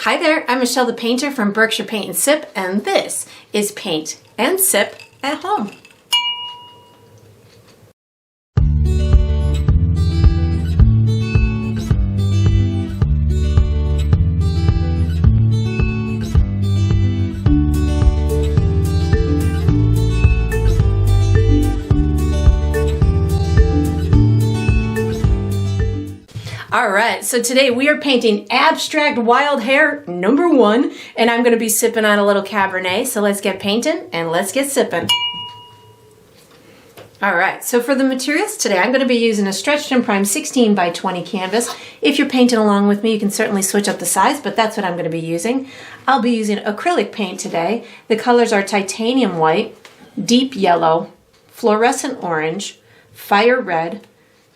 Hi there, I'm Michelle the Painter from Berkshire Paint and Sip, and this is Paint and Sip at Home. Alright, so today we are painting Abstract Wild Hair #1, and I'm going to be sipping on a little Cabernet, so let's get painting and let's get sipping. Alright, so for the materials today, I'm going to be using a stretched and primed 16 by 20 canvas. If you're painting along with me, you can certainly switch up the size, but that's what I'm going to be using. I'll be using acrylic paint today. The colors are titanium white, deep yellow, fluorescent orange, fire red,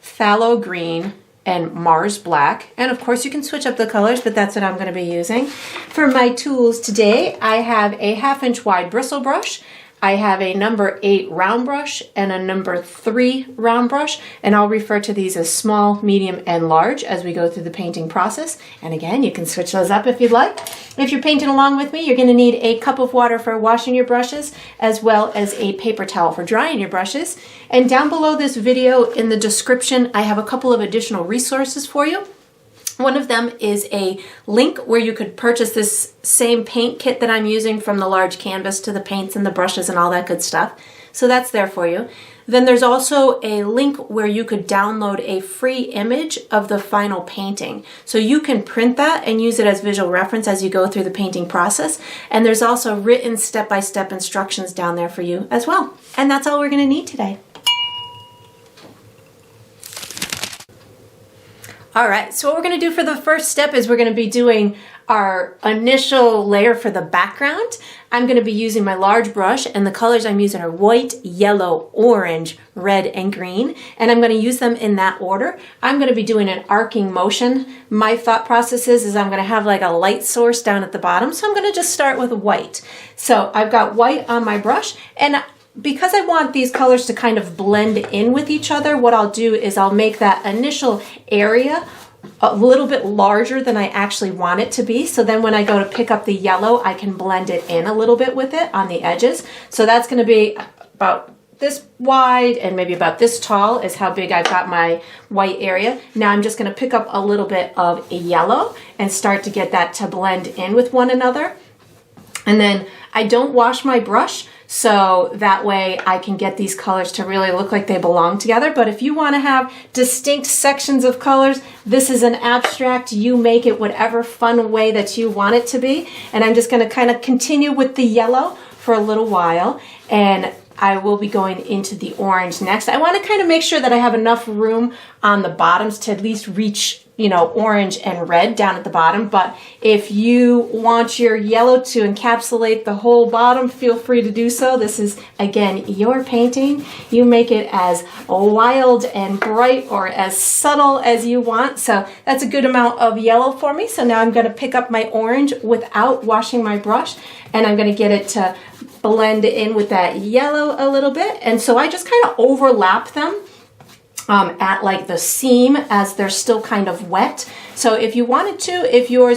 phthalo green, and Mars black. And of course you can switch up the colors, but that's what I'm going to be using. For my tools today, I have a 1/2 inch wide bristle brush. I have a number 8 round brush and a number 3 round brush, and I'll refer to these as small, medium, and large as we go through the painting process. And again, you can switch those up if you'd like. If you're painting along with me, you're going to need a cup of water for washing your brushes, as well as a paper towel for drying your brushes. And down below this video in the description, I have a couple of additional resources for you. One of them is a link where you could purchase this same paint kit that I'm using, from the large canvas to the paints and the brushes and all that good stuff. So that's there for you. Then there's also a link where you could download a free image of the final painting. So you can print that and use it as visual reference as you go through the painting process. And there's also written step-by-step instructions down there for you as well. And that's all we're going to need today. Alright, so what we're going to do for the first step is we're going to be doing our initial layer for the background. I'm going to be using my large brush, and the colors I'm using are white, yellow, orange, red, and green, and I'm going to use them in that order. I'm going to be doing an arcing motion. My thought process is I'm going to have like a light source down at the bottom, so I'm going to just start with white. So I've got white on my brush, and because I want these colors to kind of blend in with each other, what I'll do is I'll make that initial area a little bit larger than I actually want it to be. So then when I go to pick up the yellow, I can blend it in a little bit with it on the edges. So that's going to be about this wide and maybe about this tall is how big I've got my white area. Now I'm just going to pick up a little bit of yellow and start to get that to blend in with one another. And then I don't wash my brush, so that way I can get these colors to really look like they belong together. But if you want to have distinct sections of colors, this is an abstract. You make it whatever fun way that you want it to be. And I'm just going to kind of continue with the yellow for a little while, and I will be going into the orange next. I want to kind of make sure that I have enough room on the bottoms to at least reach, you know, orange and red down at the bottom. But if you want your yellow to encapsulate the whole bottom, feel free to do so. This is, again, your painting. You make it as wild and bright or as subtle as you want. So that's a good amount of yellow for me. So now I'm going to pick up my orange without washing my brush, and I'm going to get it to blend in with that yellow a little bit. And so I just kind of overlap them at like the seam as they're still kind of wet. So if you wanted to, if your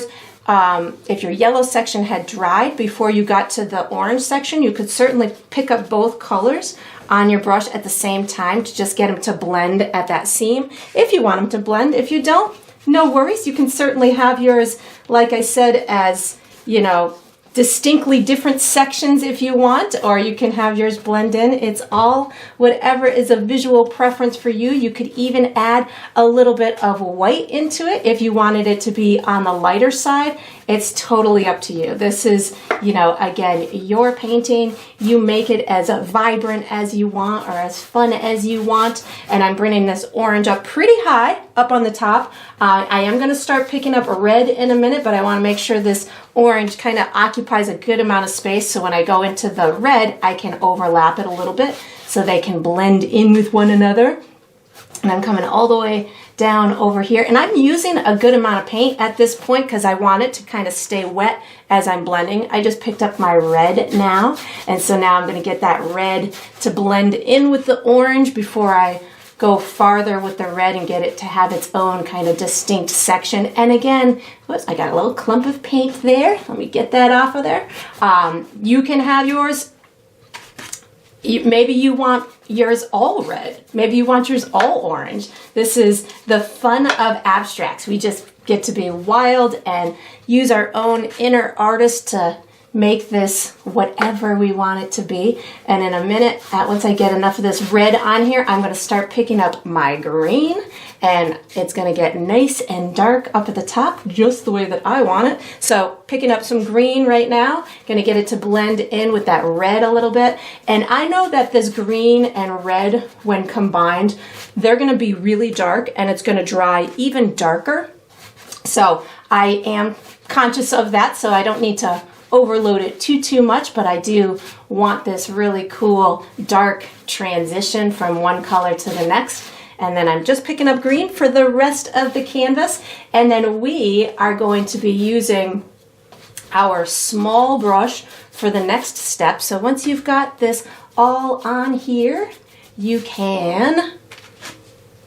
yellow section had dried before you got to the orange section, you could certainly pick up both colors on your brush at the same time to just get them to blend at that seam if you want them to blend. If you don't, no worries. You can certainly have yours, like I said, as, you know, distinctly different sections if you want, or you can have yours blend in. It's all whatever is a visual preference for you. You could even add a little bit of white into it if you wanted it to be on the lighter side. It's totally up to you. This is, you know, again, your painting. You make it as vibrant as you want or as fun as you want. And I'm bringing this orange up pretty high up on the top. I am going to start picking up red in a minute, but I want to make sure this orange kind of occupies a good amount of space, so when I go into the red, I can overlap it a little bit so they can blend in with one another. And I'm coming all the way down over here, and I'm using a good amount of paint at this point because I want it to kind of stay wet as I'm blending. I just picked up my red now, and so now I'm going to get that red to blend in with the orange before I go farther with the red and get it to have its own kind of distinct section. And again, whoops, I got a little clump of paint there. Let me get that off of there. You can have yours, maybe you want yours all red. Maybe you want yours all orange. This is the fun of abstracts. We just get to be wild and use our own inner artist to make this whatever we want it to be. And in a minute, once I get enough of this red on here, I'm going to start picking up my green, and it's going to get nice and dark up at the top, just the way that I want it. So picking up some green right now, going to get it to blend in with that red a little bit. And I know that this green and red, when combined, they're going to be really dark, and it's going to dry even darker. So I am conscious of that, so I don't need to overload it too much, but I do want this really cool dark transition from one color to the next. And then I'm just picking up green for the rest of the canvas. And then we are going to be using our small brush for the next step. So once you've got this all on here, you can,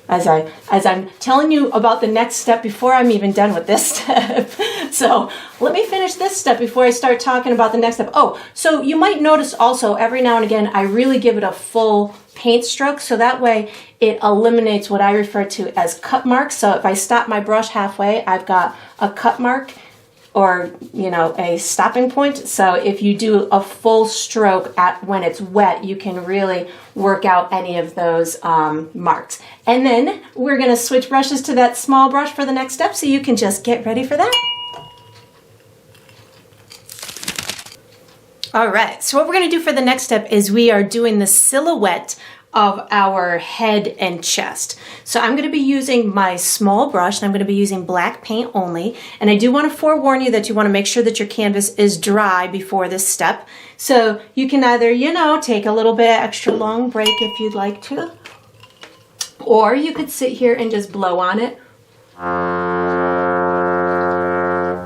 as I'm telling you about the next step before I'm even done with this step. So let me finish this step before I start talking about the next step. Oh, so you might notice also every now and again, I really give it a full paint stroke. So that way it eliminates what I refer to as cut marks. So if I stop my brush halfway, I've got a cut mark, or, you know, a stopping point. So if you do a full stroke when it's wet, you can really work out any of those marks. And then we're gonna switch brushes to that small brush for the next step, so you can just get ready for that. All right, so what we're gonna do for the next step is we are doing the silhouette of our head and chest. So I'm gonna be using my small brush, and I'm gonna be using black paint only. And I do wanna forewarn you that you wanna make sure that your canvas is dry before this step. So you can either, you know, take a little bit extra long break if you'd like to, or you could sit here and just blow on it.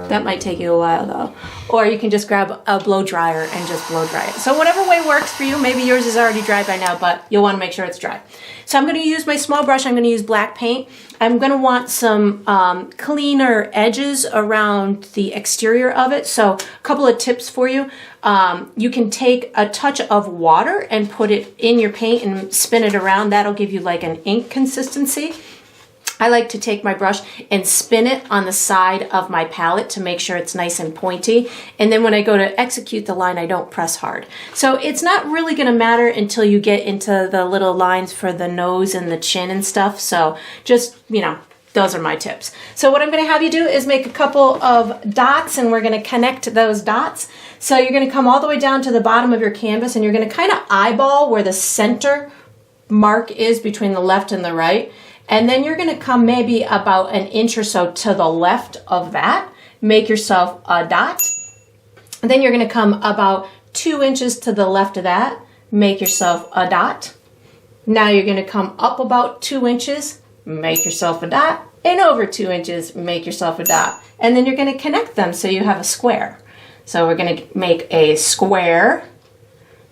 That might take you a while though. Or you can just grab a blow dryer and just blow dry it. So whatever way works for you. Maybe yours is already dry by now, but you'll want to make sure it's dry. So I'm going to use my small brush. I'm going to use black paint. I'm going to want some cleaner edges around the exterior of it. So a couple of tips for you. You can take a touch of water and put it in your paint and spin it around. That'll give you like an ink consistency. I like to take my brush and spin it on the side of my palette to make sure it's nice and pointy. And then when I go to execute the line, I don't press hard. So it's not really gonna matter until you get into the little lines for the nose and the chin and stuff. So just, you know, those are my tips. So what I'm gonna have you do is make a couple of dots, and we're gonna connect those dots. So you're gonna come all the way down to the bottom of your canvas, and you're gonna kind of eyeball where the center mark is between the left and the right. And then you're gonna come maybe about an inch or so to the left of that, make yourself a dot. And then you're gonna come about 2 inches to the left of that, make yourself a dot. Now you're gonna come up about 2 inches, make yourself a dot, and over 2 inches, make yourself a dot. And then you're gonna connect them so you have a square. So we're gonna make a square.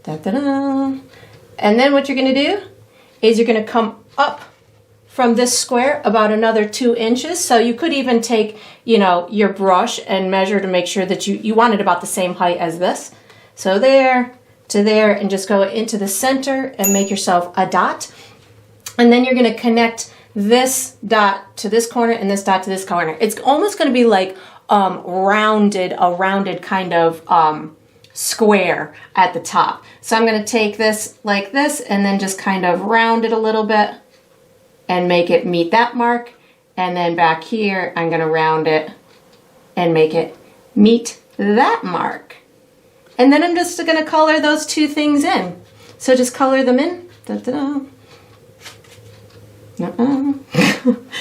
Da-da-da. And then what you're gonna do is you're gonna come up from this square about another 2 inches. So you could even take, you know, your brush and measure to make sure that you want it about the same height as this. So there to there, and just go into the center and make yourself a dot. And then you're gonna connect this dot to this corner and this dot to this corner. It's almost gonna be like a rounded kind of square at the top. So I'm gonna take this like this and then just kind of round it a little bit and make it meet that mark. And then back here, I'm gonna round it and make it meet that mark. And then I'm just gonna color those two things in. So just color them in. Da-da-da.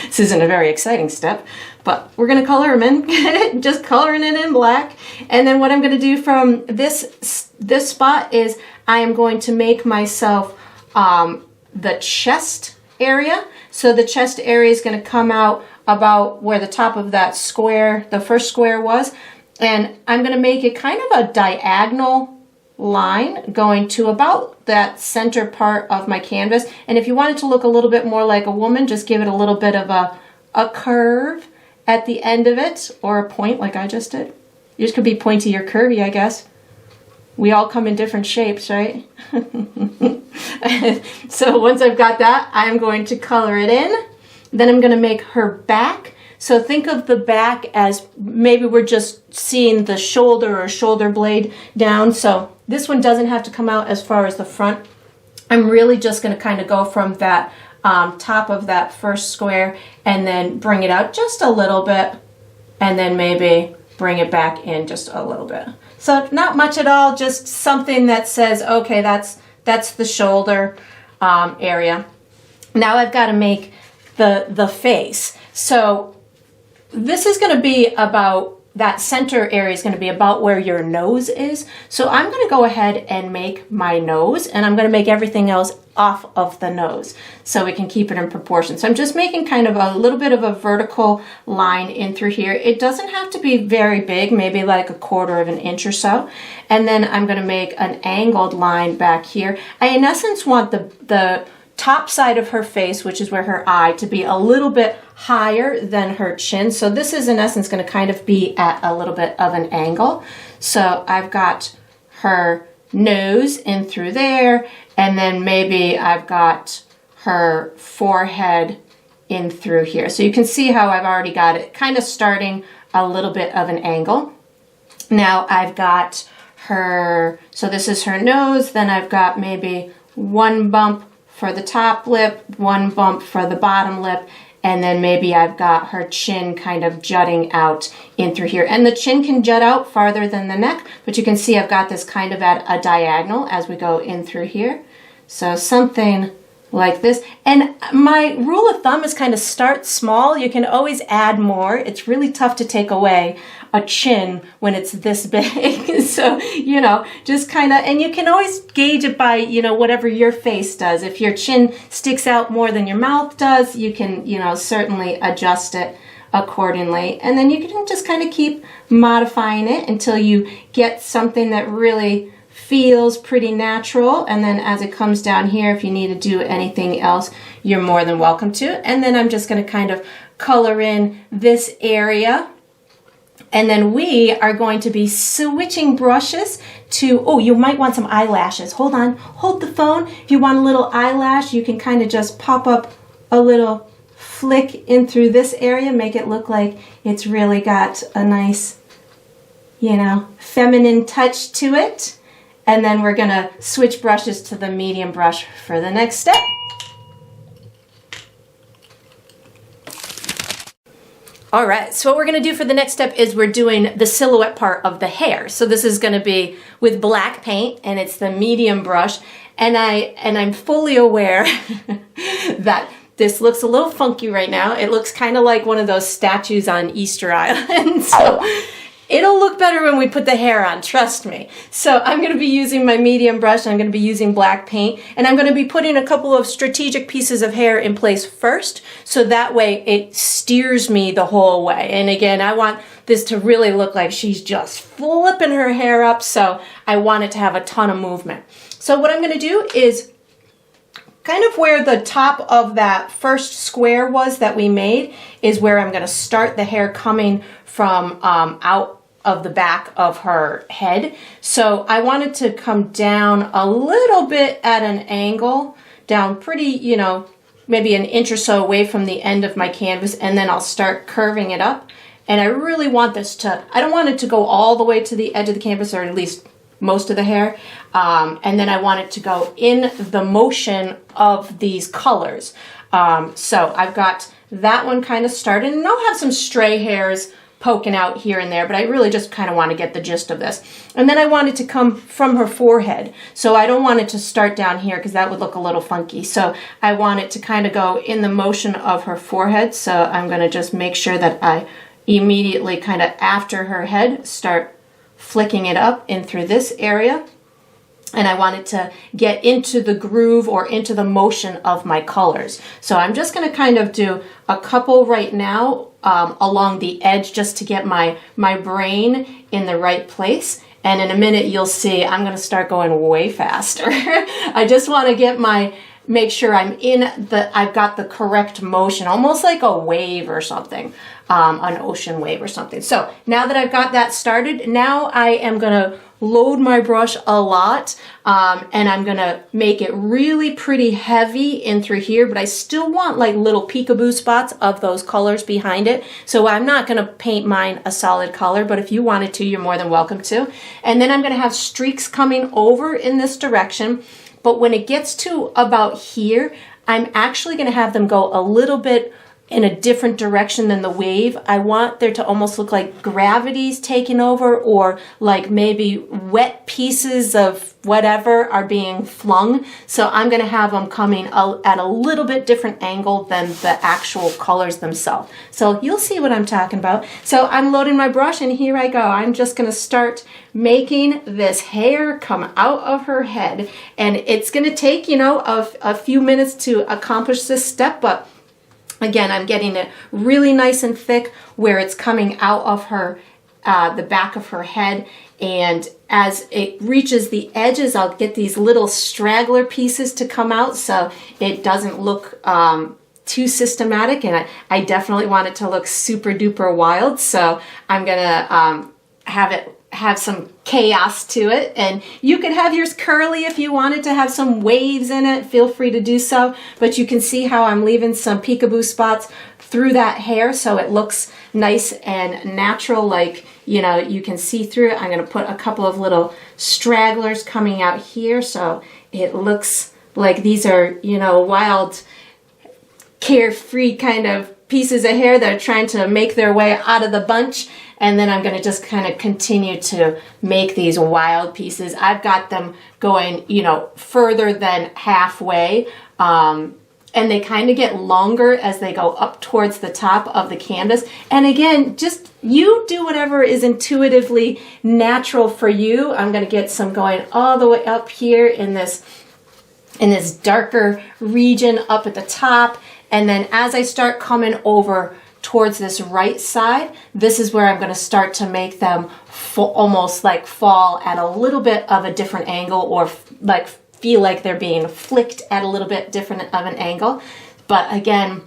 This isn't a very exciting step, but we're gonna color them in. Just coloring it in black. And then what I'm gonna do from this spot is I am going to make myself the chest area. So the chest area is going to come out about where the top of that square, the first square was. And I'm going to make it kind of a diagonal line going to about that center part of my canvas. And if you want it to look a little bit more like a woman, just give it a little bit of a curve at the end of it, or a point like I just did. Yours could be pointy or curvy, I guess. We all come in different shapes, right? So once I've got that, I'm going to color it in. Then I'm going to make her back. So think of the back as maybe we're just seeing the shoulder or shoulder blade down. So this one doesn't have to come out as far as the front. I'm really just going to kind of go from that top of that first square and then bring it out just a little bit, and then maybe bring it back in just a little bit. So not much at all, just something that says, okay, that's the shoulder area. Now I've got to make the face. So this is going to be about, that center area is going to be about where your nose is. So I'm going to go ahead and make my nose, and I'm going to make everything else off of the nose so we can keep it in proportion. So I'm just making kind of a little bit of a vertical line in through here. It doesn't have to be very big, maybe like 1/4 of an inch or so. And then I'm going to make an angled line back here. I, in essence, want the top side of her face, which is where her eye, to be a little bit higher than her chin. So this is in essence going to kind of be at a little bit of an angle. So I've got her nose in through there, and then maybe I've got her forehead in through here. So you can see how I've already got it kind of starting a little bit of an angle. Now I've got her, so this is her nose, then I've got maybe one bump for the top lip, one bump for the bottom lip, and then maybe I've got her chin kind of jutting out in through here. And the chin can jut out farther than the neck, but you can see I've got this kind of at a diagonal as we go in through here. So something like this. And my rule of thumb is kind of start small. You can always add more. It's really tough to take away a chin when it's this big. So, you know, just kind of, and you can always gauge it by, you know, whatever your face does. If your chin sticks out more than your mouth does, you can, you know, certainly adjust it accordingly. And then you can just kind of keep modifying it until you get something that really feels pretty natural. And then as it comes down here, if you need to do anything else, you're more than welcome to. And then I'm just going to kind of color in this area. And then we are going to be switching brushes to, oh, you might want some eyelashes. Hold on, hold the phone. If you want a little eyelash, you can kind of just pop up a little flick in through this area, make it look like it's really got a nice, you know, feminine touch to it. And then we're gonna switch brushes to the medium brush for the next step. All right, so what we're gonna do for the next step is we're doing the silhouette part of the hair. So this is gonna be with black paint, and it's the medium brush. And I'm fully aware that this looks a little funky right now. It looks kind of like one of those statues on Easter Island. So it'll look better when we put the hair on, trust me. So I'm going to be using my medium brush, and I'm going to be using black paint, and I'm going to be putting a couple of strategic pieces of hair in place first, so that way it steers me the whole way. And again, I want this to really look like she's just flipping her hair up, so I want it to have a ton of movement. So what I'm going to do is kind of where the top of that first square was that we made is where I'm going to start the hair coming from out of the back of her head. So I wanted to come down a little bit at an angle, down pretty, you know, maybe an inch or so away from the end of my canvas, and then I'll start curving it up. And I really want this to, I don't want it to go all the way to the edge of the canvas, or at least most of the hair. And then I want it to go in the motion of these colors. So I've got that one kind of started, and I'll have some stray hairs poking out here and there, but I really just kind of want to get the gist of this. And then I want it to come from her forehead. So I don't want it to start down here because that would look a little funky. So I want it to kind of go in the motion of her forehead. So I'm going to just make sure that I immediately kind of after her head start flicking it up in through this area. And I want it to get into the groove or into the motion of my colors. So I'm just going to kind of do a couple right now along the edge just to get my brain in the right place. And in a minute, you'll see I'm going to start going way faster. I just want to make sure I've got the correct motion, almost like a wave or something, an ocean wave or something. So now that I've got that started, now I am going to load my brush a lot, and I'm going to make it really pretty heavy in through here, but I still want like little peekaboo spots of those colors behind it. So I'm not going to paint mine a solid color, but if you wanted to, you're more than welcome to. And then I'm going to have streaks coming over in this direction. But when it gets to about here, I'm actually going to have them go a little bit in a different direction than the wave. I want there to almost look like gravity's taking over, or like maybe wet pieces of whatever are being flung. So I'm going to have them coming at a little bit different angle than the actual colors themselves. So you'll see what I'm talking about. So I'm loading my brush, and here I go. I'm just going to start making this hair come out of her head. And it's going to take, you know, a few minutes to accomplish this step, but again, I'm getting it really nice and thick where it's coming out of her, the back of her head. And as it reaches the edges, I'll get these little straggler pieces to come out so it doesn't look too systematic. And I definitely want it to look super duper wild. So I'm going to have some chaos to it, and you could have yours curly if you wanted to have some waves in it. Feel free to do so, but you can see how I'm leaving some peekaboo spots through that hair so it looks nice and natural, like, you know, you can see through it. I'm going to put a couple of little stragglers coming out here so it looks like these are, you know, wild, carefree kind of pieces of hair that are trying to make their way out of the bunch. And then I'm going to just kind of continue to make these wild pieces. I've got them going, you know, further than halfway. And they kind of get longer as they go up towards the top of the canvas. And again, just you do whatever is intuitively natural for you. I'm going to get some going all the way up here in this darker region up at the top. And then as I start coming over towards this right side, this is where I'm going to start to make them almost like fall at a little bit of a different angle, or like feel like they're being flicked at a little bit different of an angle. But again,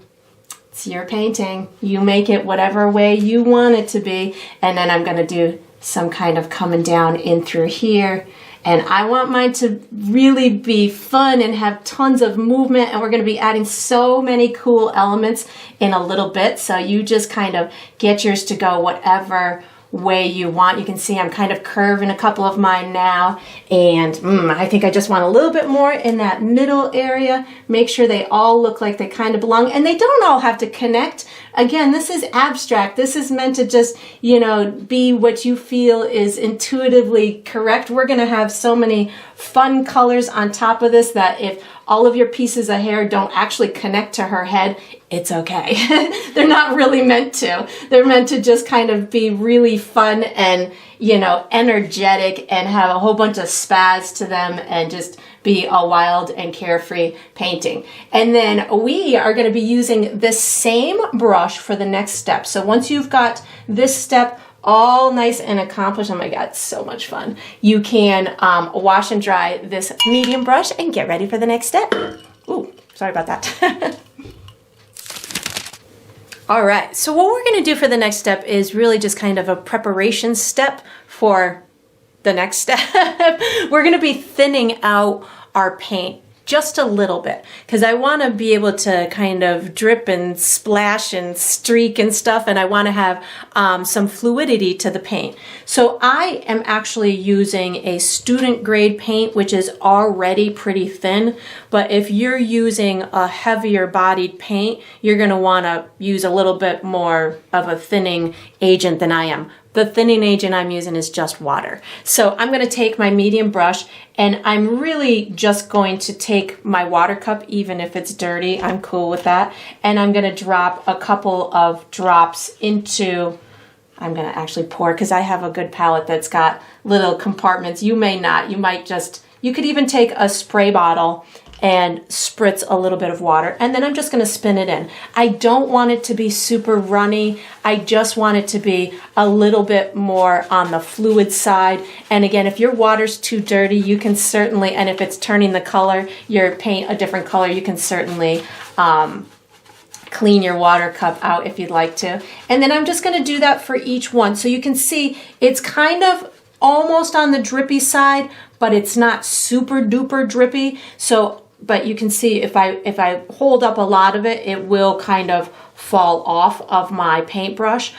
it's your painting. You make it whatever way you want it to be. And then I'm going to do some kind of coming down in through here. And I want mine to really be fun and have tons of movement, and we're going to be adding so many cool elements in a little bit. So you just kind of get yours to go whatever way you want. You can see I'm kind of curving a couple of mine now, and I think I just want a little bit more in that middle area. Make sure they all look like they kind of belong, and they don't all have to connect. Again, this is abstract. This is meant to just, you know, be what you feel is intuitively correct. We're going to have so many fun colors on top of this that if all of your pieces of hair don't actually connect to her head, it's okay. They're not really meant to. They're meant to just kind of be really fun and, you know, energetic and have a whole bunch of spaz to them and just be a wild and carefree painting. And then we are going to be using this same brush for the next step. So once you've got this step all nice and accomplished, oh my God, so much fun, you can wash and dry this medium brush and get ready for the next step. Ooh, sorry about that. All right, so what we're going to do for the next step is really just kind of a preparation step for the next step. We're going to be thinning out our paint just a little bit because I want to be able to kind of drip and splash and streak and stuff, and I want to have some fluidity to the paint. So I am actually using a student grade paint, which is already pretty thin, but if you're using a heavier bodied paint, you're going to want to use a little bit more of a thinning agent than I am. The thinning agent I'm using is just water. So I'm going to take my medium brush, and I'm really just going to take my water cup, even if it's dirty, I'm cool with that. And I'm going to drop a couple of drops into, I'm going to actually pour, because I have a good palette that's got little compartments. You may not, you might just, you could even take a spray bottle and spritz a little bit of water, and then I'm just going to spin it in. I don't want it to be super runny. I just want it to be a little bit more on the fluid side. And again, if your water's too dirty, you can certainly, and if it's turning the color, your paint a different color, you can certainly clean your water cup out if you'd like to. And then I'm just going to do that for each one. So you can see it's kind of almost on the drippy side, but it's not super duper drippy. So, but you can see if I hold up a lot of it, it will kind of fall off of my paintbrush.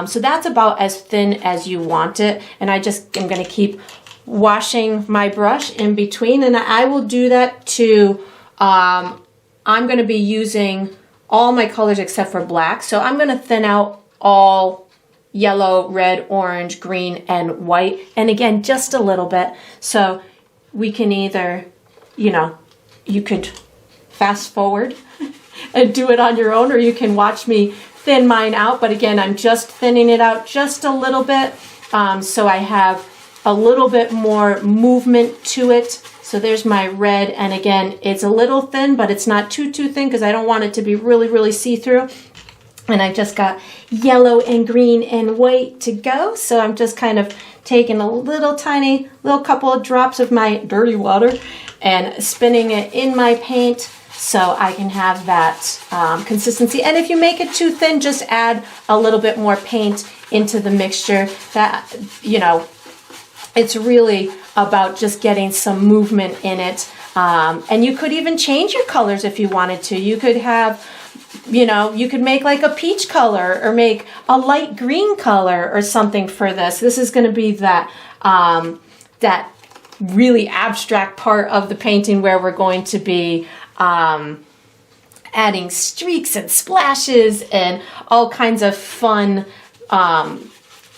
So that's about as thin as you want it. And I just am going to keep washing my brush in between, and I will do that to, I'm going to be using all my colors except for black. So I'm going to thin out all yellow, red, orange, green, and white. And again, just a little bit. So we can either, you know, you could fast forward and do it on your own, or you can watch me thin mine out. But again, I'm just thinning it out just a little bit. So I have a little bit more movement to it. So there's my red. And again, it's a little thin, but it's not too thin because I don't want it to be really see-through. And I just got yellow and green and white to go. So I'm just kind of taking a little couple of drops of my dirty water and spinning it in my paint so I can have that consistency. And if you make it too thin, just add a little bit more paint into the mixture. That, you know, it's really about just getting some movement in it. And you could even change your colors if you wanted to. You could have, you know, you could make like a peach color or make a light green color or something for this. This is going to be that, that really abstract part of the painting where we're going to be adding streaks and splashes and all kinds of fun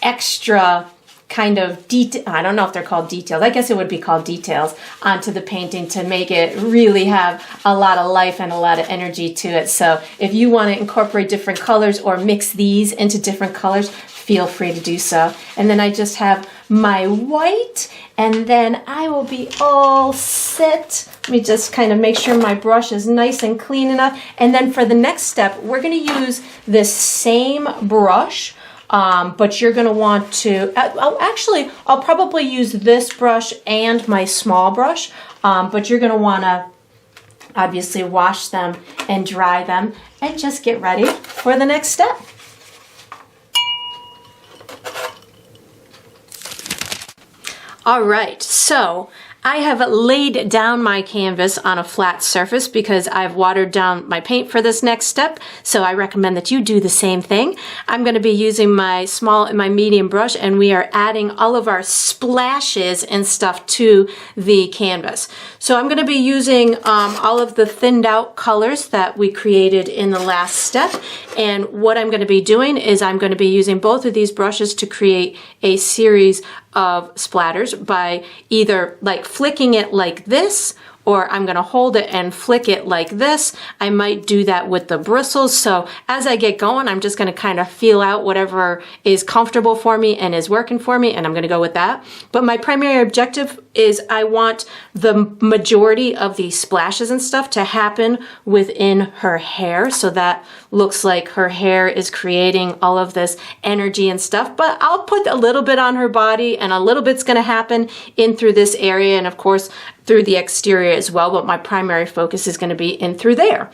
extra kind of detail, I don't know if they're called details, I guess it would be called details, onto the painting to make it really have a lot of life and a lot of energy to it. So if you want to incorporate different colors or mix these into different colors, feel free to do so. And then I just have my white, and then I will be all set. Let me just kind of make sure my brush is nice and clean enough. And then for the next step, we're going to use this same brush, but you're going to want to, I'll probably use this brush and my small brush, but you're going to want to obviously wash them and dry them and just get ready for the next step. All right, so I have laid down my canvas on a flat surface because I've watered down my paint for this next step. So I recommend that you do the same thing. I'm going to be using my small and my medium brush, and we are adding all of our splashes and stuff to the canvas. So I'm going to be using all of the thinned out colors that we created in the last step. And what I'm going to be doing is I'm going to be using both of these brushes to create a series of splatters by either like flicking it like this, or I'm going to hold it and flick it like this. I might do that with the bristles. So as I get going, I'm just going to kind of feel out whatever is comfortable for me and is working for me, and I'm going to go with that. But my primary objective is I want the majority of these splashes and stuff to happen within her hair. So that looks like her hair is creating all of this energy and stuff. But I'll put a little bit on her body, and a little bit's going to happen in through this area, and of course through the exterior as well, but my primary focus is going to be in through there.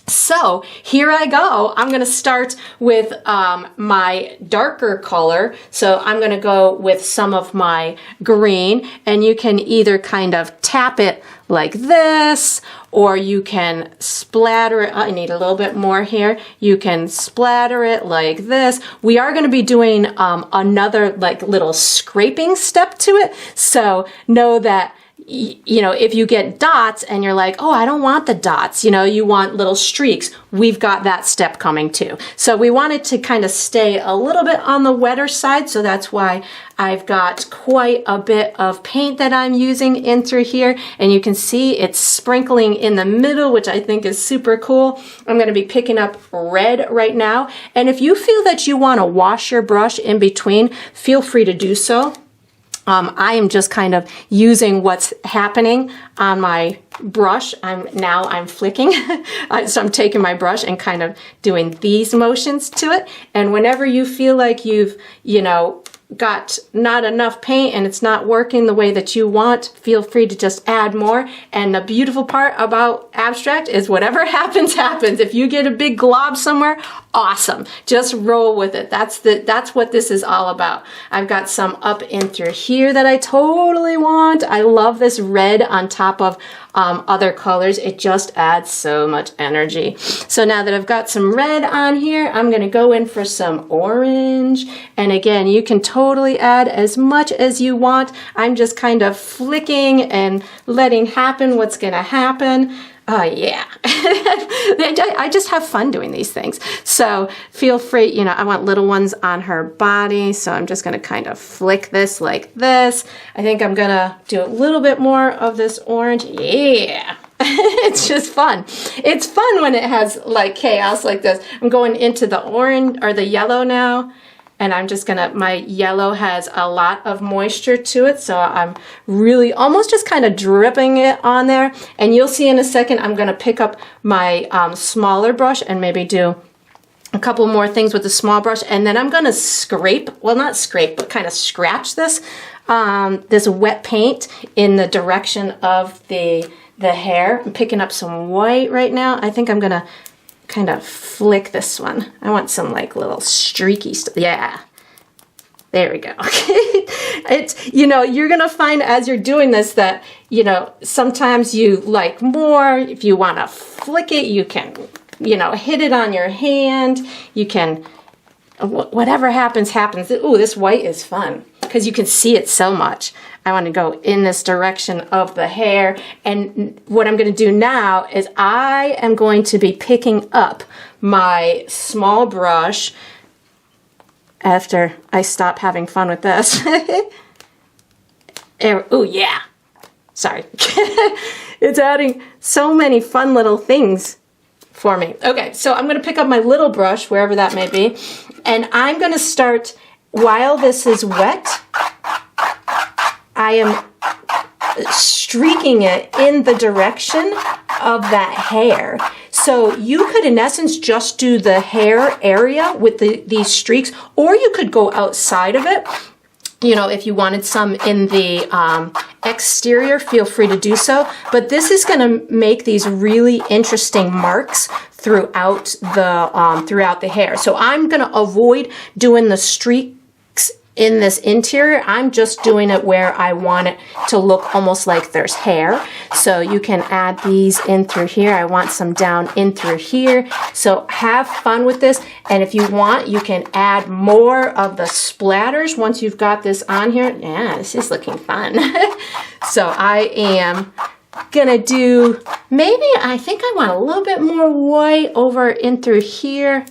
So here I go. I'm going to start with my darker color. So I'm going to go with some of my green, and you can either kind of tap it like this, or you can splatter it. I need a little bit more here. You can splatter it like this. We are going to be doing another like little scraping step to it. So know that, you know, if you get dots and you're like, oh, I don't want the dots, you know, you want little streaks, we've got that step coming too. So we wanted to kind of stay a little bit on the wetter side, so that's why I've got quite a bit of paint that I'm using in through here, and you can see it's sprinkling in the middle, which I think is super cool. I'm going to be picking up red right now, and if you feel that you want to wash your brush in between, feel free to do so. I am just kind of using what's happening on my brush. I'm flicking. So I'm taking my brush and kind of doing these motions to it. And whenever you feel like you've, got not enough paint and it's not working the way that you want, feel free to just add more. And the beautiful part about abstract is whatever happens, happens. If you get a big glob somewhere, awesome. Just roll with it. That's what this is all about. I've got some up in through here that I totally want. I love this red on top of other colors. It just adds so much energy. So now that I've got some red on here, I'm going to go in for some orange. And again, you can totally add as much as you want. I'm just kind of flicking and letting happen what's going to happen. Oh yeah. I just have fun doing these things. So feel free, I want little ones on her body. So I'm just going to kind of flick this like this. I think I'm going to do a little bit more of this orange. Yeah. It's just fun. It's fun when it has like chaos like this. I'm going into the orange or the yellow now. And I'm just gonna, my yellow has a lot of moisture to it, so I'm really almost just kind of dripping it on there. And you'll see in a second, I'm gonna pick up my smaller brush and maybe do a couple more things with the small brush. And then I'm gonna scrape, well not scrape, but kind of scratch this, this wet paint in the direction of the hair. I'm picking up some white right now. I think I'm gonna kind of flick this one. I want some like little streaky stuff. Yeah, there we go. It's, you're gonna find as you're doing this that, sometimes you like more. If you want to flick it, you can, hit it on your hand. You can, whatever happens, happens. Ooh, this white is fun because you can see it so much. I want to go in this direction of the hair. And what I'm going to do now is I am going to be picking up my small brush after I stop having fun with this. Oh yeah. Sorry. It's adding so many fun little things for me. Okay, so I'm going to pick up my little brush, wherever that may be, and I'm going to start, while this is wet, I am streaking it in the direction of that hair. So you could, in essence, just do the hair area with these streaks, or you could go outside of it. If you wanted some in the exterior, feel free to do so. But this is going to make these really interesting marks throughout the hair. So I'm going to avoid doing the streaks in this interior. I'm just doing it where I want it to look almost like there's hair. So you can add these in through here. I want some down in through here. So have fun with this. And if you want, you can add more of the splatters once you've got this on here. Yeah, this is looking fun. So I am gonna do, maybe I think I want a little bit more white over in through here.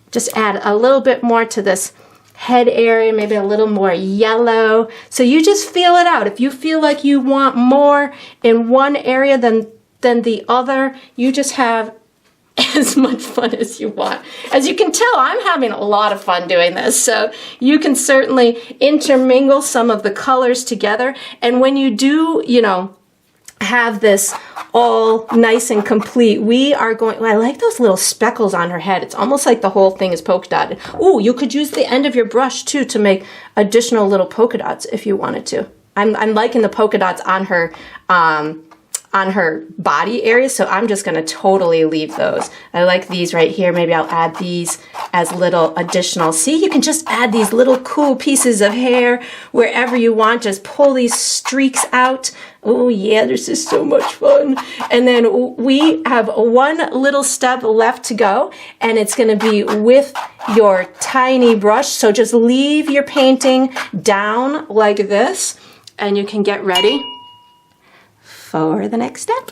Just add a little bit more to this head area, maybe a little more yellow. So you just feel it out. If you feel like you want more in one area than the other, you just have as much fun as you want. As you can tell, I'm having a lot of fun doing this. So you can certainly intermingle some of the colors together. And when you do, have this all nice and complete, we are going, I like those little speckles on her head. It's almost like the whole thing is polka dotted. Ooh, you could use the end of your brush too to make additional little polka dots if you wanted to. I'm liking the polka dots on her body area, so I'm just going to totally leave those. I like these right here. Maybe I'll add these as little additional. See, you can just add these little cool pieces of hair wherever you want. Just pull these streaks out. Oh yeah, this is so much fun. And then we have one little step left to go, and it's going to be with your tiny brush. So just leave your painting down like this, and you can get ready for the next step.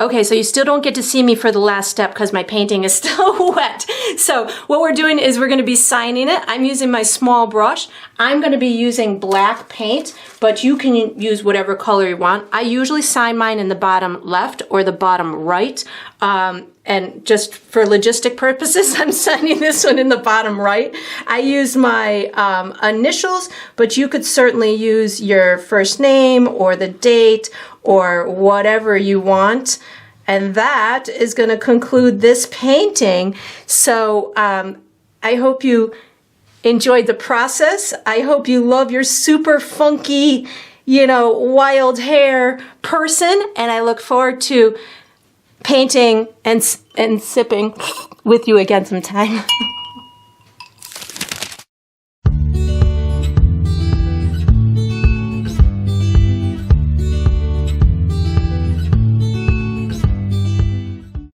Okay, so you still don't get to see me for the last step because my painting is still wet. So what we're doing is we're going to be signing it. I'm using my small brush. I'm going to be using black paint, but you can use whatever color you want. I usually sign mine in the bottom left or the bottom right. And just for logistic purposes, I'm signing this one in the bottom right. I use my initials, but you could certainly use your first name or the date or whatever you want. And that is going to conclude this painting. So I hope you enjoyed the process. I hope you love your super funky, you know, wild hair person. And I look forward to painting and sipping with you again sometime.